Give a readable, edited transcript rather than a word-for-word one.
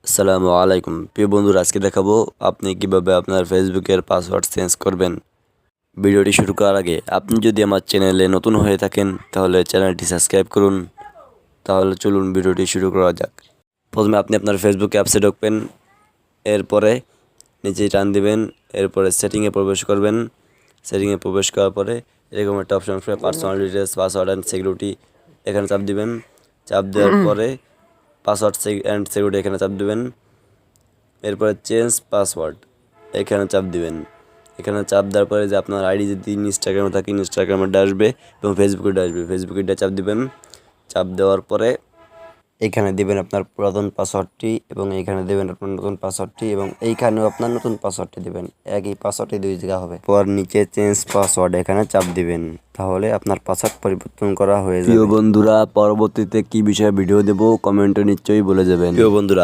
আসসালামু আলাইকুম প্রিয় বন্ধুরা, আজকে দেখাবো আপনি কিভাবে আপনার ফেসবুকের পাসওয়ার্ড চেঞ্জ করবেন। ভিডিওটি শুরু করার আগে আপনি যদি আমার চ্যানেলে নতুন হয়ে থাকেন তাহলে চ্যানেলটি সাবস্ক্রাইব করুন। তাহলে চলুন ভিডিওটি শুরু করা যাক। প্রথমে আপনি আপনার ফেসবুক অ্যাপসে ঢুকবেন, এরপরে নিচে টান দিবেন, এরপরে সেটিংয়ে প্রবেশ করবেন। সেটিংয়ে প্রবেশ করার পরে এরকম একটা অপশন আসবে, personal details, password and security, এখানে চাপ দিবেন। চাপ দেওয়ার পরে পাসওয়ার্ড অ্যান্ড সিকিউরিটি এখানে চাপ দিবেন। এরপরে চেঞ্জ পাসওয়ার্ড এখানে চাপ দিবেন। এখানে চাপ দেওয়ার পরে যে আপনার আইডি যদি ইনস্টাগ্রামে থাকে ইনস্টাগ্রামে আসবে এবং ফেসবুকে আসবে, ফেসবুকে চাপ দিবেন। চাপ দেওয়ার পরে এখানে দিবেন আপনার পুরাতন পাসওয়ার্ডটি এবং এইখানে দেবেন আপনার নতুন পাসওয়ার্ডটি এবং এইখানেও আপনার নতুন পাসওয়ার্ডটি দিবেন। একই পাসওয়ার্ডটি দুই জায়গা হবে। পর নিচে চেঞ্জ পাসওয়ার্ড এখানে চাপ দিবেন, তাহলে আপনার পাসওয়ার্ড পরিবর্তন করা হয়ে যাবে। প্রিয় বন্ধুরা, পরবর্তীতে কি বিষয়ে ভিডিও দেব কমেন্টে নিশ্চয়ই বলে যাবেন। প্রিয় বন্ধুরা,